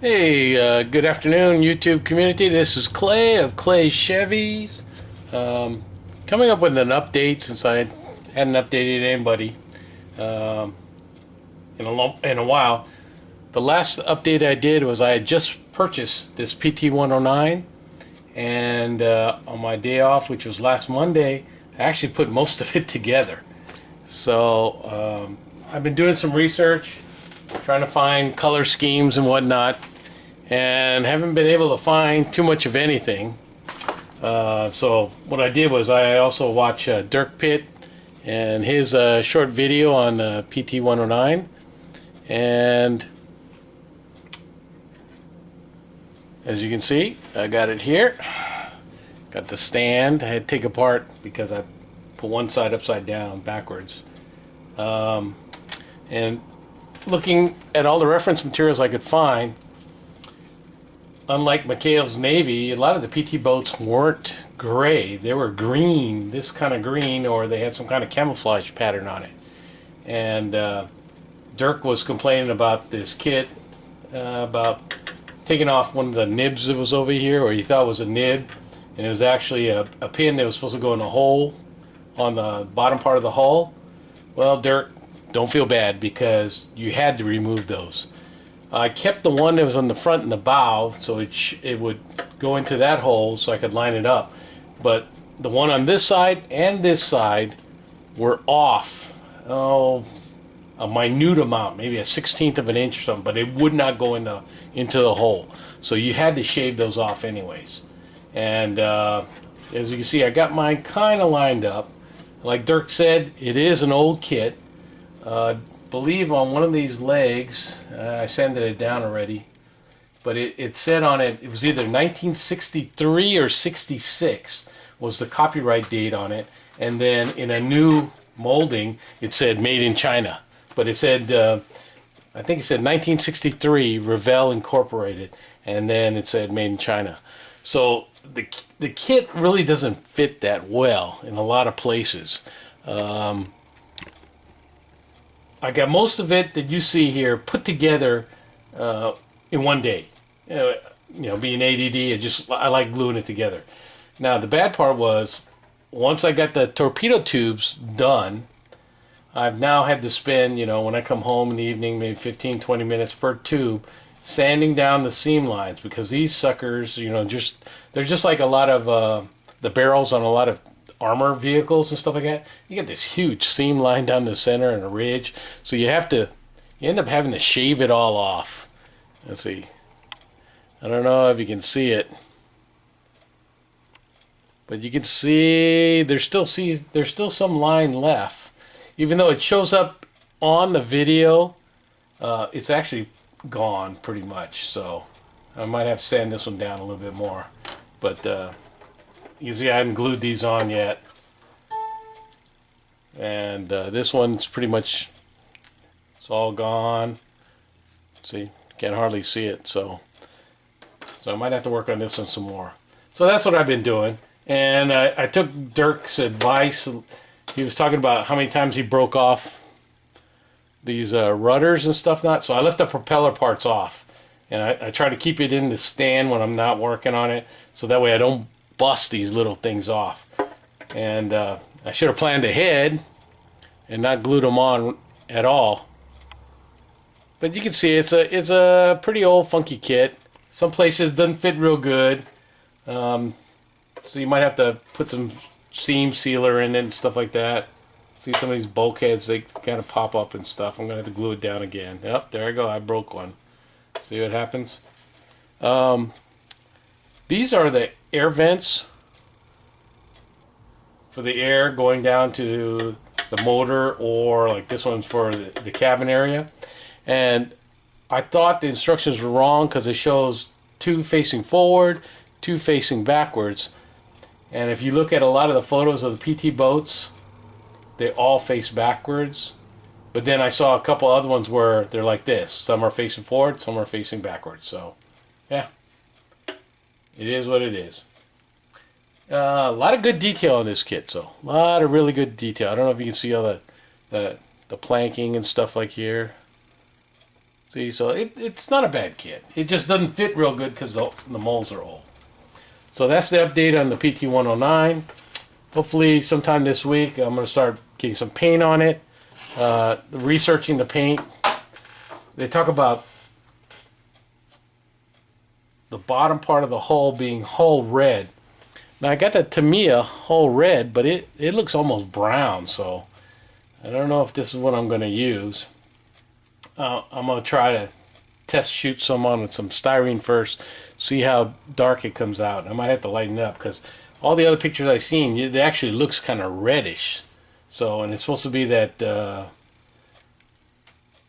Hey, good afternoon, YouTube community. This is Clay of Clay Chevys. Coming up with an update since I hadn't updated anybody um, in a while. The last update I did was I had just purchased this PT-109, and on my day off, which was last Monday, I actually put most of it together. So I've been doing some research, trying to find color schemes and whatnot, and haven't been able to find too much of anything. So what I did was I also watched Dirk Pitt and his short video on PT-109, and as you can see, I got it here. Got the stand. I had to take apart because I put one side upside down backwards. And looking at all the reference materials I could find, unlike McHale's Navy, a lot of the PT boats weren't gray. They were green, this kind of green, or they had some kind of camouflage pattern on it. And Dirk was complaining about this kit, about taking off one of the nibs that was over here, or he thought it was a nib, and it was actually a pin that was supposed to go in a hole on the bottom part of the hull. Well, Dirk, don't feel bad because you had to remove those. I kept the one that was on the front and the bow, so it would go into that hole so I could line it up. But the one on this side and this side were off, a minute amount, maybe a 1/16 of an inch or something, but it would not go into the hole. So you had to shave those off anyways. And as you can see, I got mine kind of lined up. Like Dirk said, it is an old kit. Believe on one of these legs, I sanded it down already, but it said on it, it was either 1963 or 66 was the copyright date on it, and then in a new molding it said made in China, but it said I think it said 1963 Revell Incorporated, and then it said made in China. So the kit really doesn't fit that well in a lot of places. I got most of it that you see here put together in one day. Being ADD, I like gluing it together. Now the bad part was, once I got the torpedo tubes done, I've now had to spend, when I come home in the evening, maybe 15-20 minutes per tube, sanding down the seam lines, because these suckers, they're just like a lot of the barrels on a lot of armor vehicles and stuff like that. You get this huge seam line down the center and a ridge, so you end up having to shave it all off. Let's see, I don't know if you can see it, but you can see there's still some line left, even though it shows up on the video. It's actually gone pretty much, so I might have to sand this one down a little bit more, but you see I haven't glued these on yet, and this one's pretty much, it's all gone. See, can't hardly see it, so I might have to work on this one some more. So that's what I've been doing, and I took Dirk's advice. He was talking about how many times he broke off these rudders and stuff, so I left the propeller parts off, and I try to keep it in the stand when I'm not working on it, so that way I don't bust these little things off. And I should have planned ahead and not glued them on at all. But you can see it's a pretty old funky kit. Some places it doesn't fit real good, so you might have to put some seam sealer in it and stuff like that. See some of these bulkheads, they kind of pop up and stuff. I'm gonna have to glue it down again. Yep, there I go, I broke one. See what happens? These are the air vents for the air going down to the motor, or like this one's for the cabin area. And I thought the instructions were wrong because it shows 2 facing forward, 2 facing backwards. And if you look at a lot of the photos of the PT boats, they all face backwards. But then I saw a couple other ones where they're like this. Some are facing forward, some are facing backwards. So, yeah. It is what it is. A lot of good detail on this kit, so a lot of really good detail. I don't know if you can see all the planking and stuff like here. See, so it's not a bad kit. It just doesn't fit real good because the molds are old. So that's the update on the PT-109. Hopefully sometime this week I'm going to start getting some paint on it. Researching the paint. They talk about the bottom part of the hull being hull red. Now I got the Tamiya hull red, but it looks almost brown, so I don't know if this is what I'm going to use. I'm going to try to test shoot some on with some styrene first, see how dark it comes out. I might have to lighten it up because all the other pictures I've seen, it actually looks kind of reddish. So, and it's supposed to be that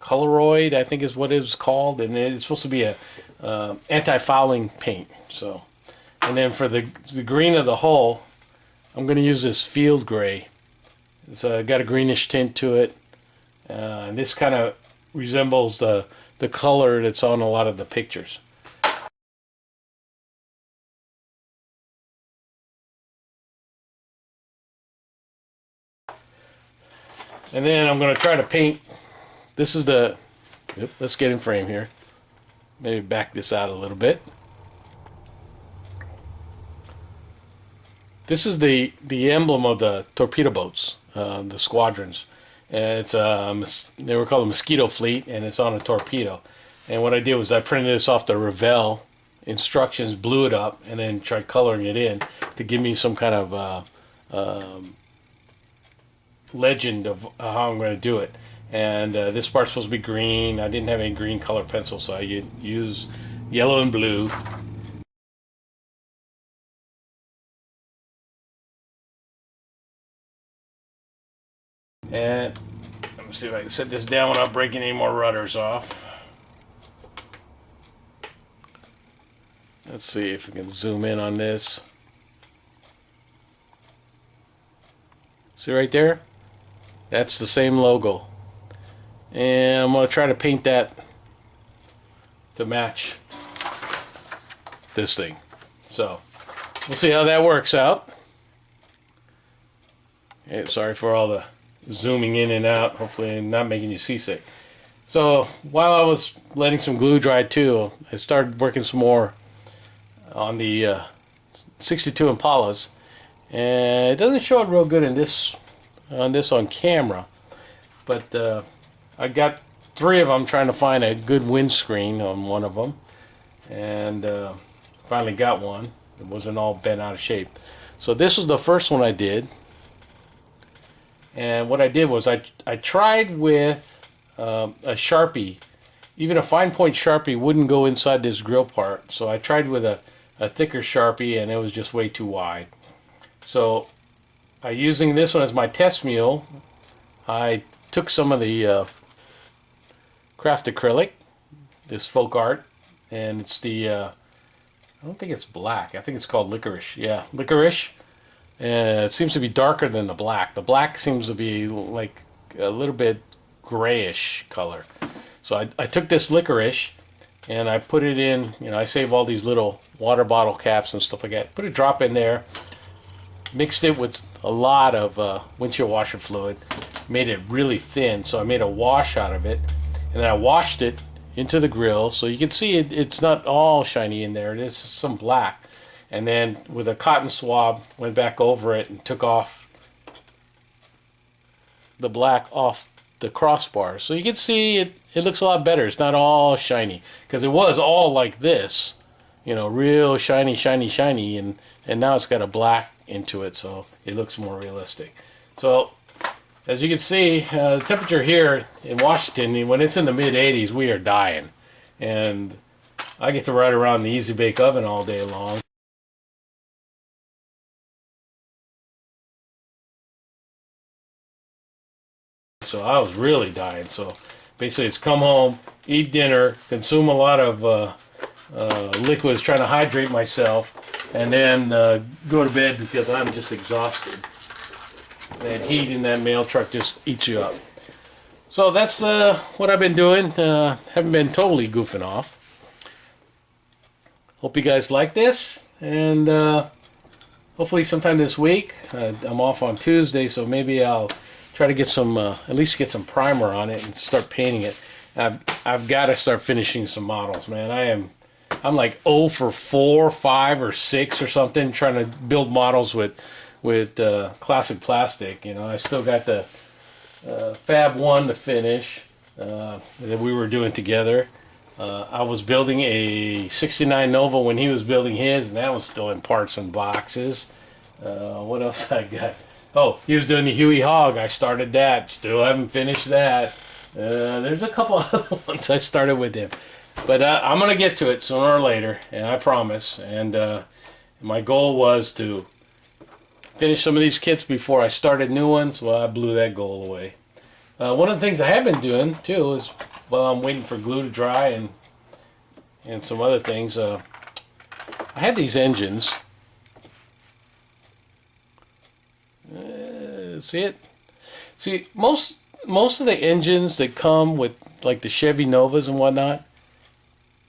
coloroid, I think is what it's called, and it's supposed to be a anti-fouling paint. So, and then for the green of the hull, I'm going to use this field gray. It's got a greenish tint to it, and this kind of resembles the color that's on a lot of the pictures. And then I'm going to try to paint. This is the, let's get in frame here. Maybe back this out a little bit. This is the emblem of the torpedo boats, the squadrons. And it's they were called a mosquito fleet, and it's on a torpedo. And what I did was I printed this off the Revell instructions, blew it up, and then tried coloring it in to give me some kind of legend of how I'm going to do it. And this part's supposed to be green. I didn't have any green color pencil, so I used yellow and blue. And let me see if I can set this down without breaking any more rudders off. Let's see if we can zoom in on this. See right there? That's the same logo. And I'm going to try to paint that to match this thing. So, we'll see how that works out. Hey, sorry for all the zooming in and out. Hopefully I'm not making you seasick. So, while I was letting some glue dry too, I started working some more on the 62 Impalas. And it doesn't show it real good in this on camera. But I got 3 of them trying to find a good windscreen on one of them, and finally got one. It wasn't all bent out of shape. So this was the first one I did, and what I did was I tried with a Sharpie. Even a fine point Sharpie wouldn't go inside this grill part, so I tried with a thicker Sharpie, and it was just way too wide. So using this one as my test mule, I took some of the craft acrylic, this folk art, and it's the I don't think it's black. I think it's called licorice. Yeah, licorice. And it seems to be darker than the black. The black seems to be like a little bit grayish color. So I took this licorice and I put it in. You know, I save all these little water bottle caps and stuff like that. Put a drop in there. Mixed it with a lot of windshield washer fluid. Made it really thin, so I made a wash out of it, and then I washed it into the grill, so you can see it's not all shiny in there. It is some black, and then with a cotton swab went back over it and took off the black off the crossbar, so you can see it looks a lot better. It's not all shiny, because it was all like this, you know, real shiny, and now it's got a black into it, so it looks more realistic. So as you can see, the temperature here in Washington, when it's in the mid-80s, we are dying. And I get to ride around the Easy Bake Oven all day long. So I was really dying. So basically it's come home, eat dinner, consume a lot of liquids trying to hydrate myself, and then go to bed because I'm just exhausted. That heat in that mail truck just eats you up. So that's what I've been doing. Haven't been totally goofing off. Hope you guys like this, and hopefully sometime this week. I'm off on Tuesday, so maybe I'll try to get some, at least get some primer on it and start painting it. I've got to start finishing some models, man. I'm like 0 for 4, 5, or 6 or something, trying to build models with classic plastic. You know, I still got the Fab 1 to finish that we were doing together. I was building a 69 Nova when he was building his, and that was still in parts and boxes. What else I got? Oh, he was doing the Huey Hog. I started that. Still haven't finished that. There's a couple other ones I started with him. But I'm going to get to it sooner or later, and I promise. And my goal was to finish some of these kits before I started new ones. Well, I blew that goal away. One of the things I have been doing, too, is while I'm waiting for glue to dry and some other things, I had these engines. See it? See, most of the engines that come with, like, the Chevy Novas and whatnot,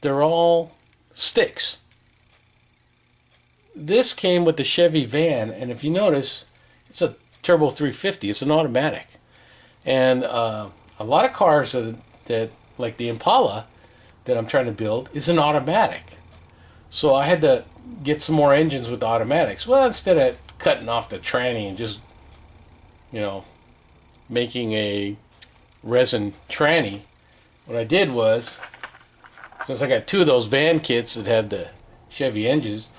they're all sticks. This came with the Chevy van, and if you notice, it's a Turbo 350. It's an automatic. And a lot of cars that, like the Impala that I'm trying to build, is an automatic. So I had to get some more engines with the automatics. Well, instead of cutting off the tranny and just, you know, making a resin tranny, what I did was, since I got 2 of those van kits that have the Chevy engines,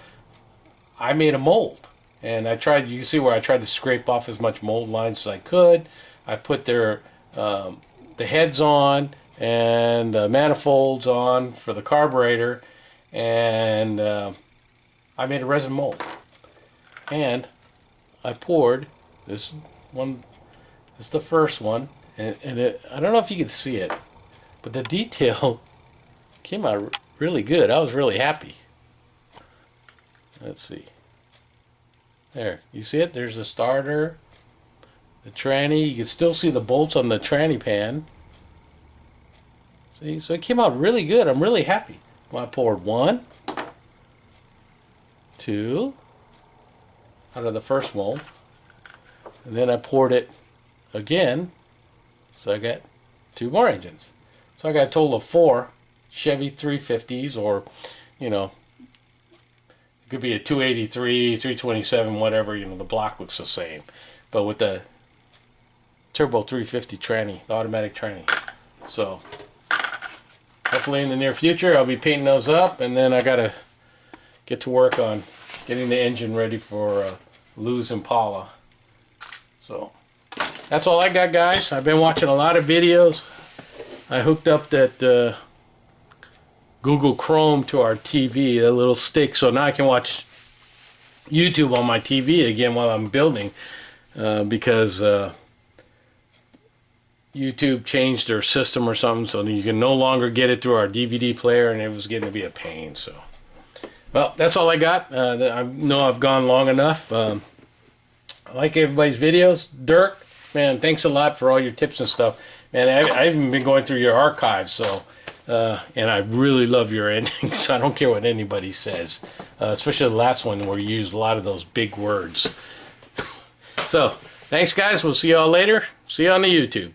I made a mold. And I tried, you can see where I tried to scrape off as much mold lines as I could. I put the heads on and the manifolds on for the carburetor, and I made a resin mold. And I poured this one. This is the first one, and I don't know if you can see it, but the detail came out really good. I was really happy. Let's see. There, you see it? There's the starter, the tranny. You can still see the bolts on the tranny pan. See, so it came out really good. I'm really happy. Well, I poured 1, 2 out of the first mold, and then I poured it again, so I got 2 more engines. So I got a total of 4 Chevy 350s, or, you know, it could be a 283, 327, whatever. You know, the block looks the same, but with the Turbo 350 tranny, the automatic tranny. So hopefully in the near future I'll be painting those up, and then I gotta get to work on getting the engine ready for Lou's Impala. So that's all I got, guys. I've been watching a lot of videos. I hooked up that Google Chrome to our TV, a little stick, so now I can watch YouTube on my TV again while I'm building, because YouTube changed their system or something, so you can no longer get it through our DVD player, and it was getting to be a pain. So, well, that's all I got. I know I've gone long enough. I like everybody's videos. Dirk, man, thanks a lot for all your tips and stuff. Man, I've even been going through your archives, so and I really love your endings. I don't care what anybody says, especially the last one where you use a lot of those big words. So, thanks, guys. We'll see you all later. See you on the YouTube.